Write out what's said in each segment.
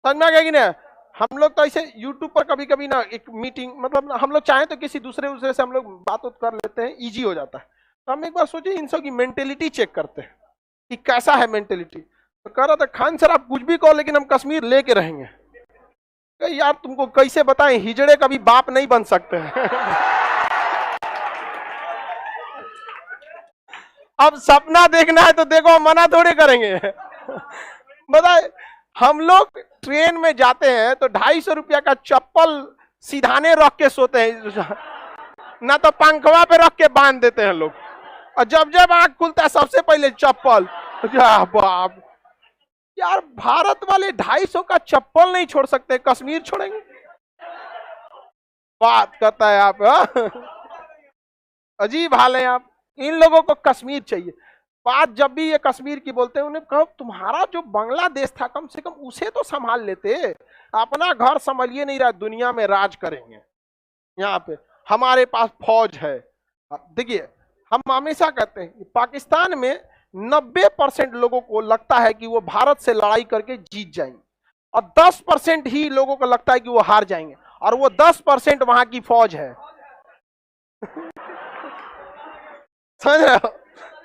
समझ में आ गया कि नहीं? हम लोग तो ऐसे यूट्यूब पर कभी कभी ना एक मीटिंग, मतलब हम लोग चाहें तो किसी दूसरे से हम लोग बात कर लेते हैं, इजी हो जाता है। तो हम एक बार सोचे इन सब की मेंटेलिटी चेक करते हैं कि कैसा है मेंटेलिटी। तो कह रहा था खान सर आप कुछ भी कहो लेकिन हम कश्मीर लेके रहेंगे। यार तुमको कैसे बताएं, हिजड़े कभी बाप नहीं बन सकते हैं। अब सपना देखना है तो देखो, मना थोड़े करेंगे। बताए, हम लोग ट्रेन में जाते हैं तो 250 रुपया का चप्पल सीधाने रख के सोते हैं, ना तो पंखवा पे रख के बांध देते हैं लोग। और जब जब आंख खुलता है सबसे पहले चप्पल। बाप यार, भारत वाले 250 का चप्पल नहीं छोड़ सकते, कश्मीर छोड़ेंगे? बात करता है आप, अजीब हाल है आप। इन लोगों को कश्मीर चाहिए। बात जब भी ये कश्मीर की बोलते हैं, उन्हें कहो तुम्हारा जो बांग्लादेश था कम से कम उसे तो संभाल लेते, अपना घर संभालिए नहीं रहा, दुनिया में राज करेंगे। यहाँ पे हमारे पास फौज है। देखिए हम हमेशा कहते हैं कि पाकिस्तान में 90% लोगों को लगता है कि वो भारत से लड़ाई करके जीत जाएंगे, और 10% ही लोगों को लगता है कि वो हार जाएंगे, और वो 10% वहां की फौज है। समझ रहे हो?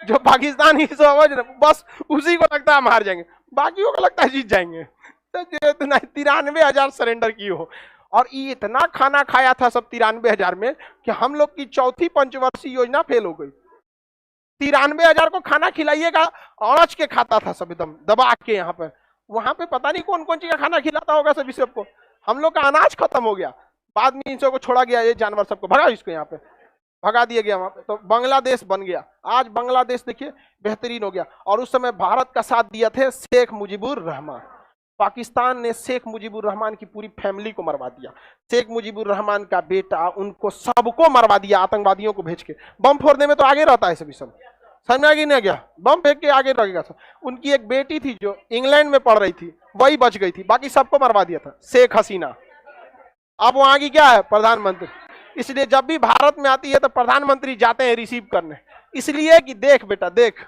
जो पाकिस्तानी समझ रहे, बस उसी को लगता है हम हार जाएंगे, बाकियों को लगता है जीत जाएंगे। तो 93,000 सरेंडर की हो, और ये इतना खाना खाया था सब 93,000 में कि हम लोग की चौथी पंचवर्षीय योजना फेल हो गई। 93,000 को खाना खिलाइएगा, औरच के खाता था सब एकदम दबा के। यहाँ पे वहां पे पता नहीं कौन कौन चीज का खाना खिलाता होगा सभी सबको। हम लोग का अनाज खत्म हो गया, बाद में इन सबको छोड़ा गया, ये जानवर सबको भगा, इसको यहाँ पे भगा दिया गया वहां पे, तो बांग्लादेश बन गया। आज बांग्लादेश देखिए बेहतरीन हो गया। और उस समय भारत का साथ दिया थे शेख मुजीबुर रहमान। पाकिस्तान ने शेख मुजीबुर रहमान की पूरी फैमिली को मरवा दिया। शेख मुजीबुर रहमान का बेटा, उनको सबको मरवा दिया, आतंकवादियों को भेज के। बम फोड़ने में तो आगे रहता है सभी सब, समझ में आ गया? बम फेंक के आगे रहेगा। उनकी एक बेटी थी जो इंग्लैंड में पढ़ रही थी, वही बच गई थी, बाकी सबको मरवा दिया था। शेख हसीना अब वहां की क्या है, प्रधानमंत्री। इसलिए जब भी भारत में आती है तो प्रधानमंत्री जाते हैं रिसीव करने, इसलिए कि देख बेटा देख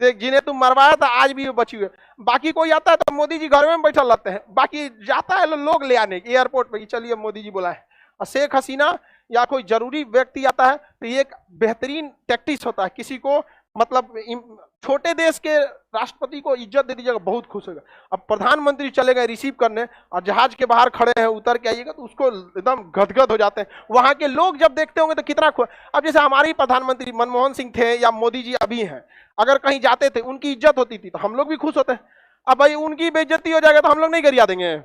देख, जिन्हें तुम मरवाया था आज भी वो बची हुई। बाकी कोई आता है तो मोदी जी घर में बैठा रहते हैं, बाकी जाता है लोग ले आने एयरपोर्ट पे, चलिए मोदी जी बुलाए। और शेख हसीना या कोई जरूरी व्यक्ति आता है तो ये एक बेहतरीन टैक्टिक्स होता है, किसी को मतलब छोटे देश के राष्ट्रपति को इज्जत दे दीजिएगा, बहुत खुश होगा। अब प्रधानमंत्री चले गए रिसीव करने और जहाज के बाहर खड़े हैं, उतर के आइएगा तो उसको एकदम गदगद हो जाते हैं। वहां के लोग जब देखते होंगे तो कितना खुश। अब जैसे हमारे ही प्रधानमंत्री मनमोहन सिंह थे या मोदी जी अभी हैं, अगर कहीं जाते थे उनकी इज्जत होती थी तो हम लोग भी खुश होते हैं। अब भाई उनकी बेइज्जती हो जाएगा तो हम लोग नहीं गरिया देंगे।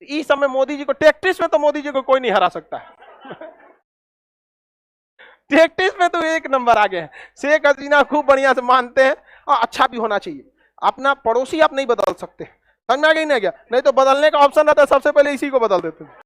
इस समय मोदी जी को टैक्टिक्स में तो मोदी जी को कोई नहीं हरा सकता है। टैक्टिक्स में तो एक नंबर आगे है। शेख हसीना खूब बढ़िया से मानते हैं, और अच्छा भी होना चाहिए। अपना पड़ोसी आप नहीं बदल सकते, समझ में आ गई? नहीं क्या? नहीं तो बदलने का ऑप्शन रहता है सबसे पहले इसी को बदल देते हैं।